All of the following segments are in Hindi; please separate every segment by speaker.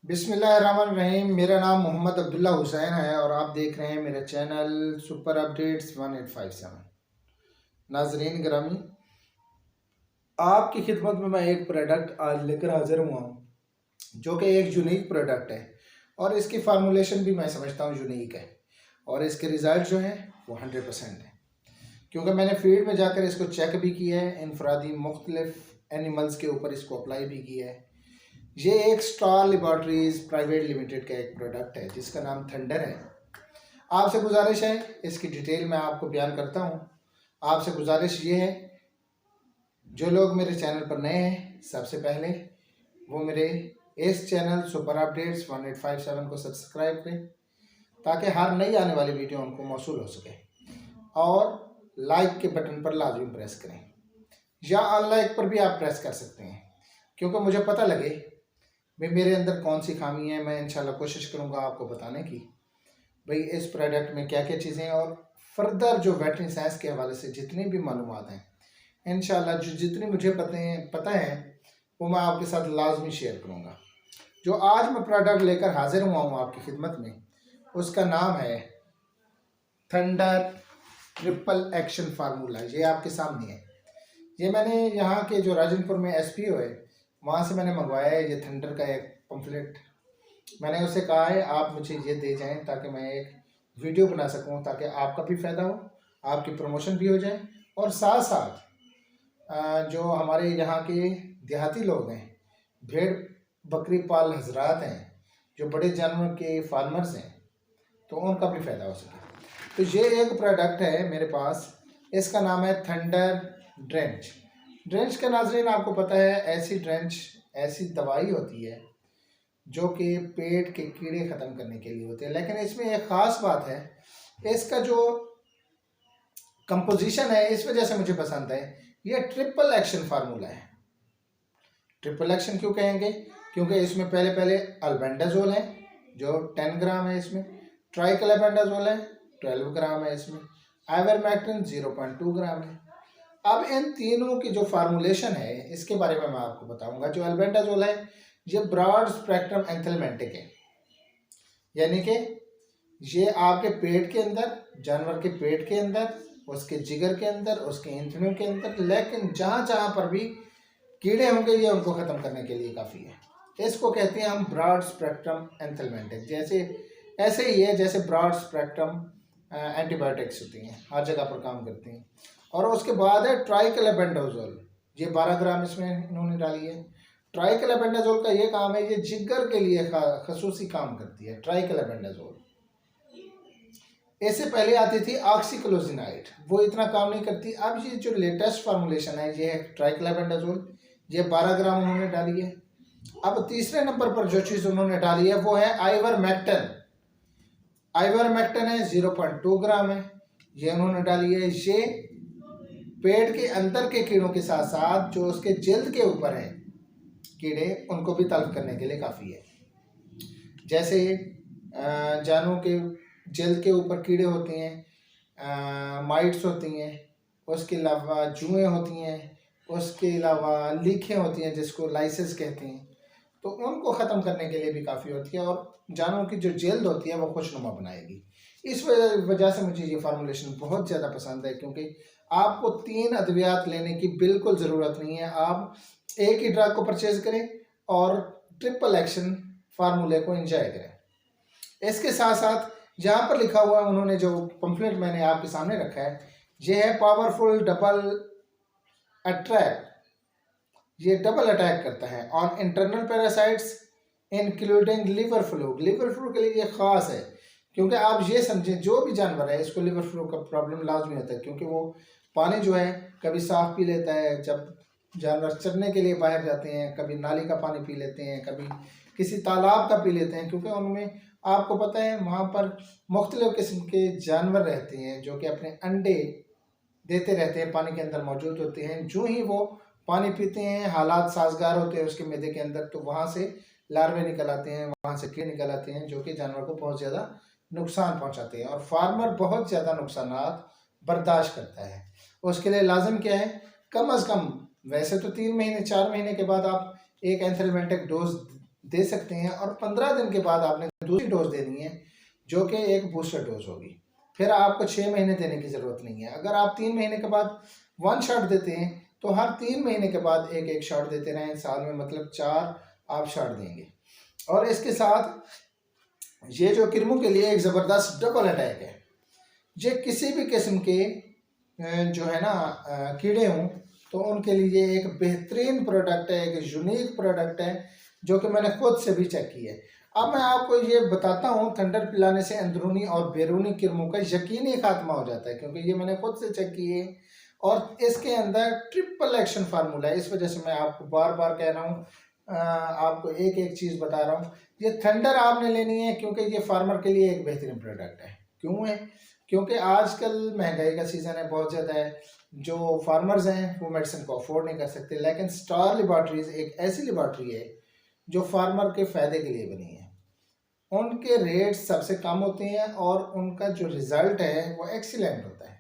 Speaker 1: बिस्मिल्लाहिर्रहमानिर्रहीम। मेरा नाम मोहम्मद अब्दुल्ला हुसैन है और आप देख रहे हैं मेरा चैनल सुपर अपडेट्स 1857। नाजरीन गिरामी, आपकी खिदमत में मैं एक प्रोडक्ट आज लेकर हाजिर हुआ हूँ जो कि एक यूनिक प्रोडक्ट है और इसकी फार्मूलेशन भी मैं समझता हूँ यूनिक है और इसके रिज़ल्ट जो हैं वो 100% है, क्योंकि मैंने फील्ड में जाकर इसको चेक भी किया है। इनफरादी मुख्तलिफ एनिमल्स के ऊपर इसको अप्लाई भी किया है। ये एक स्टार लेबॉर्ट्रीज प्राइवेट लिमिटेड का एक प्रोडक्ट है जिसका नाम थंडर है। आपसे गुजारिश है, इसकी डिटेल मैं आपको बयान करता हूँ। आपसे गुजारिश ये है, जो लोग मेरे चैनल पर नए हैं सबसे पहले वो मेरे इस चैनल सुपर अपडेट्स 1857 को सब्सक्राइब करें ताकि हर नई आने वाली वीडियो उनको मौसूल हो सके, और लाइक के बटन पर लाजमी प्रेस करें या अनलाइक पर भी आप प्रेस कर सकते हैं, क्योंकि मुझे पता लगे भाई मेरे अंदर कौन सी खामी है। मैं इंशाल्लाह कोशिश करूंगा आपको बताने की भाई इस प्रोडक्ट में क्या क्या चीज़ें हैं, और फर्दर जो वेटरनरी साइंस के हवाले से जितनी भी मालूमात हैं इंशाल्लाह जो जितनी मुझे पता है वो मैं आपके साथ लाजमी शेयर करूंगा। जो आज मैं प्रोडक्ट लेकर हाजिर हुआ हूँ आपकी खिदमत में, उसका नाम है थंडर ट्रिपल एक्शन फार्मूला। ये आपके सामने है। ये मैंने यहाँ के जो राजनपुर में SPO है वहाँ से मैंने मंगवाया है। ये थंडर का एक पम्फलेट मैंने उससे कहा है आप मुझे ये दे जाएं ताकि मैं एक वीडियो बना सकूं, ताकि आपका भी फ़ायदा हो, आपकी प्रमोशन भी हो जाए, और साथ साथ जो हमारे यहाँ के देहाती लोग हैं, भेड़ बकरी पाल हजरात हैं, जो बड़े जानवर के फार्मर्स हैं, तो उनका भी फ़ायदा हो सके। तो ये एक प्रोडक्ट है मेरे पास, इसका नाम है थंडर ड्रेंच। ड्रेंच का नाज़रीन आपको पता है, ऐसी ड्रेंच ऐसी दवाई होती है जो कि पेट के कीड़े ख़त्म करने के लिए होते हैं। लेकिन इसमें एक ख़ास बात है, इसका जो कंपोजिशन है इस वजह से मुझे पसंद है। ये ट्रिपल एक्शन फार्मूला है। ट्रिपल एक्शन क्यों कहेंगे? क्योंकि इसमें पहले अल्बेंडाजोल है जो 10 ग्राम है, इसमें ट्राइक्लोबेंडाजोल है 12 ग्राम है, इसमें आइवरमेक्टिन 0.2 ग्राम है। अब इन तीनों की जो फार्मूलेशन है इसके बारे में मैं आपको बताऊंगा। जो अल्बेंडाजोल है ये ब्रॉड स्पेक्ट्रम एंथेल्मेंटिक है, यानी कि ये आपके पेट के अंदर, जानवर के पेट के अंदर, उसके जिगर के अंदर, उसके इंथड़ियों के अंदर, लेकिन जहाँ जहाँ पर भी कीड़े होंगे ये उनको ख़त्म करने के लिए काफ़ी है। इसको कहते हैं हम ब्रॉड स्पेक्ट्रम एंथेल्मेंटिक। जैसे ऐसे ही है जैसे ब्रॉड स्पेक्ट्रम एंटीबायोटिक्स होती हैं, हर जगह पर काम करती हैं। और उसके बाद है ट्राइक्लोबेंडाजोल, ये 12 ग्राम इसमें इन्होंने डाली है। ट्राइक्लोबेंडाजोल का ये काम है, ये जिगर के लिए खसूसी काम करती है ट्राइक्लोबेंडाजोल। इससे पहले आती थी ऑक्सीक्लोजिनाइड, वो इतना काम नहीं करती। अब ये जो लेटेस्ट फार्मूलेशन है ये है ट्राइक्लोबेंडाजोल, ये 12 ग्राम उन्होंने डाली है। अब तीसरे नंबर पर जो चीज़ उन्होंने डाली है वो है आइवरमेक्टिन। आइवरमेक्टिन है 0.2 ग्राम है, ये उन्होंने डाली है। ये पेट के अंदर के कीड़ों के साथ साथ जो उसके जल्द के ऊपर हैं कीड़े, उनको भी तलब करने के लिए काफ़ी है। जैसे जानवरों के जल्द के ऊपर कीड़े होते हैं, माइट्स होती हैं, उसके अलावा जुएँ होती हैं, उसके अलावा लीखें होती हैं जिसको लाइसेस कहते हैं, तो उनको ख़त्म करने के लिए भी काफ़ी होती है। और जानवरों की जो जल्द होती है वो खुशनुमा बनाएगी। इस वजह से मुझे ये फार्मूलेशन बहुत ज़्यादा पसंद है, क्योंकि आपको 3 अद्वियात लेने की बिल्कुल ज़रूरत नहीं है। आप एक ही ड्रग को परचेज करें और ट्रिपल एक्शन फार्मूले को एंजॉय करें। इसके साथ साथ यहाँ पर लिखा हुआ है, उन्होंने जो पंफलेट मैंने आपके सामने रखा है, ये है पावरफुल डबल अटैक। ये डबल अटैक करता है on internal parasites including liver fluke. Liver fluke के लिए ये ख़ास है, क्योंकि आप ये समझें जो भी जानवर है इसको लिवर फ्लू का प्रॉब्लम लाजमी होता है, क्योंकि वो पानी जो है कभी साफ पी लेता है, जब जानवर चरने के लिए बाहर जाते हैं, कभी नाली का पानी पी लेते हैं, कभी किसी तालाब का पी लेते हैं, क्योंकि उनमें आपको पता है वहाँ पर मुख्तलिफ़ किस्म के जानवर रहते हैं जो कि अपने अंडे देते रहते हैं, पानी के अंदर मौजूद होते हैं। जो ही वो पानी पीते हैं, हालात साजगार होते हैं उसके मैदे के अंदर, तो वहाँ से लार्वे निकल आते हैं, वहाँ से कीड़े निकल आते हैं जो कि जानवर को बहुत ज़्यादा नुकसान पहुँचाते हैं, और फार्मर बहुत ज़्यादा नुकसानात बर्दाश्त करता है। उसके लिए लाजिम क्या है, कम अज़ कम वैसे तो 3 महीने 4 महीने के बाद आप एक एंथेल्मेंटिक डोज दे सकते हैं, और 15 दिन के बाद आपने दूसरी डोज देनी है जो कि एक बूस्टर डोज होगी। फिर आपको 6 महीने देने की ज़रूरत नहीं है। अगर आप 3 महीने के बाद 1 शॉट देते हैं तो हर 3 महीने के बाद एक एक शॉट देते रहें, साल में मतलब 4 आप शॉट देंगे। और इसके साथ ये जो किरमू के लिए एक ज़बरदस्त डबल अटैक है। ये किसी भी किस्म के जो है ना कीड़े हों तो उनके लिए एक बेहतरीन प्रोडक्ट है, एक यूनिक प्रोडक्ट है जो कि मैंने खुद से भी चेक किया है। अब मैं आपको ये बताता हूँ, थंडर पिलाने से अंदरूनी और बैरूनी किरमों का यकीनी खात्मा हो जाता है, क्योंकि ये मैंने खुद से चेक किए और इसके अंदर ट्रिपल एक्शन फार्मूला है। इस वजह से मैं आपको बार बार कह रहा हूँ, आपको एक एक चीज़ बता रहा हूँ। ये थंडर आपने लेनी है क्योंकि ये फार्मर के लिए एक बेहतरीन प्रोडक्ट है। क्यों है? क्योंकि आजकल महंगाई का सीज़न है, बहुत ज़्यादा है। जो फार्मर्स हैं वो मेडिसिन को अफोर्ड नहीं कर सकते, लेकिन स्टार लेबॉर्ट्रीज एक ऐसी लेबॉर्ट्री है जो फार्मर के फ़ायदे के लिए बनी है। उनके रेट्स सबसे कम होते हैं और उनका जो रिज़ल्ट है वो एक्सीलेंट होता है।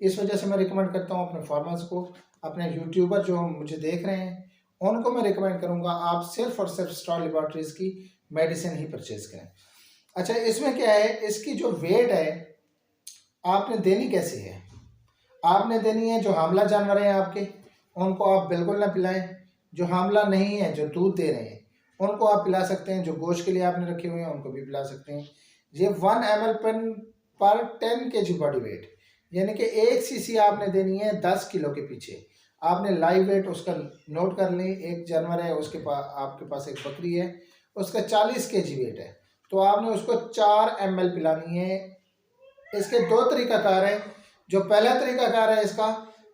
Speaker 1: इस वजह से मैं रिकमेंड करता हूँ अपने फार्मर्स को, अपने यूट्यूबर जो मुझे देख रहे हैं उनको मैं रिकमेंड करूँगा आप सिर्फ और सिर्फ स्टार लेबॉर्ट्रीज की मेडिसिन ही परचेज़ करें। अच्छा, इसमें क्या है, इसकी जो वेट है आपने देनी कैसे है? आपने देनी है, जो हामला जानवर हैं आपके उनको आप बिल्कुल ना पिलाएं। जो हामला नहीं है, जो दूध दे रहे हैं उनको आप पिला सकते हैं। जो गोश्त के लिए आपने रखे हुए हैं उनको भी पिला सकते हैं। ये 1 ml पर 10 kg बॉडी वेट, यानी कि 1 cc आपने देनी है 10 किलो के पीछे। आपने लाइव वेट उसका नोट कर लें। एक जानवर है उसके पास, आपके पास एक बकरी है उसका 40 kg वेट है, तो आपने उसको 4 ml पिलानी है। इसके 2 तरीकाकार हैं। जो पहला तरीकाकार है इसका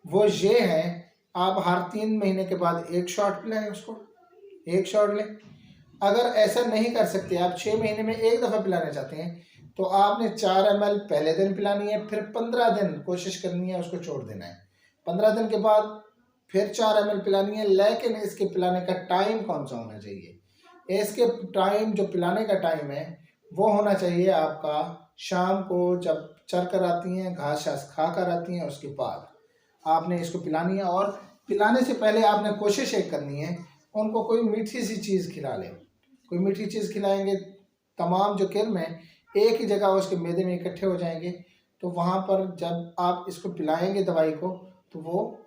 Speaker 1: वो ये है, आप हर 3 महीने के बाद एक शॉट पिलाएं, उसको एक शॉट लें। अगर ऐसा नहीं कर सकते, आप 6 महीने में एक दफ़ा पिलाना चाहते हैं, तो आपने 4 ml पहले दिन पिलानी है, फिर 15 दिन कोशिश करनी है उसको छोड़ देना है। 15 दिन के बाद फिर 4 ml पिलानी है, लेकिन इसके पिलाने का टाइम कौन सा होना चाहिए? इसके टाइम, जो पिलाने का टाइम है वो होना चाहिए आपका शाम को, जब चर कर आती हैं, घास शास खा कर आती हैं, उसके बाद आपने इसको पिलानी है। और पिलाने से पहले आपने कोशिश एक करनी है, उनको कोई मीठी सी चीज़ खिला लें। कोई मीठी चीज़ खिलाएंगे, तमाम जो किर्म है एक ही जगह उसके मैदे में इकट्ठे हो जाएंगे, तो वहाँ पर जब आप इसको पिलाएंगे दवाई को तो वो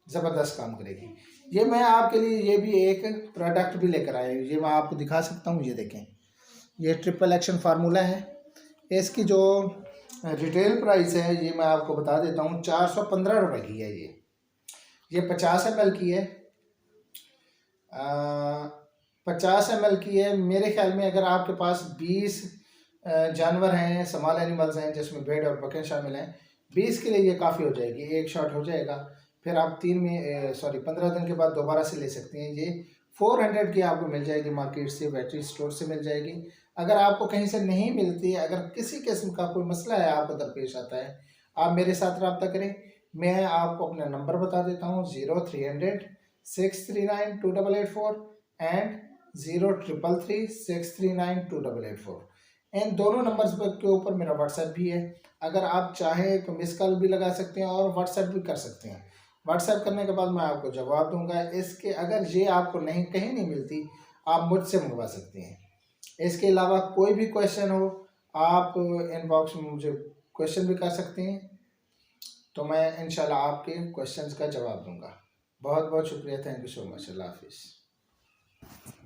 Speaker 1: ज़बरदस्त काम करेगी। ये मैं आपके लिए ये भी एक प्रोडक्ट भी लेकर आया हूँ, ये मैं आपको दिखा सकता हूँ। ये देखें, ये ट्रिपल एक्शन फार्मूला है। इसकी जो रिटेल प्राइस है ये मैं आपको बता देता हूँ, 415 रुपये की है। ये 50 ml की है। 50 ml की है। मेरे ख्याल में अगर आपके पास 20 जानवर हैं, स्मॉल एनिमल्स हैं जिसमें भेड़ और बकरे शामिल हैं, 20 के लिए ये काफ़ी हो जाएगी, एक शॉट हो जाएगा। फिर आप 15 दिन के बाद दोबारा से ले सकते हैं। ये 400 की आपको मिल जाएगी मार्केट से, बैटरी स्टोर से मिल जाएगी। अगर आपको कहीं से नहीं मिलती, अगर किसी किस्म का कोई मसला है आपको दरपेश आता है, आप मेरे साथ रब्ता करें। मैं आपको अपना नंबर बता देता हूँ, 0300 639 2884 एंड 0333 639 2884। इन दोनों नंबर्स पर के ऊपर मेरा व्हाट्सएप भी है। अगर आप चाहें तो मिस कॉल भी लगा सकते हैं और व्हाट्सएप भी कर सकते हैं। व्हाट्सएप करने के बाद मैं आपको जवाब दूंगा। इसके अगर ये आपको नहीं, कहीं नहीं मिलती, आप मुझसे मंगवा सकते हैं। इसके अलावा कोई भी क्वेश्चन हो, आप इनबॉक्स में मुझे क्वेश्चन भी कर सकते हैं, तो मैं इंशाल्लाह आपके क्वेश्चंस का जवाब दूंगा। बहुत बहुत शुक्रिया, थैंक यू सो मच, अल्लाह हाफिज़।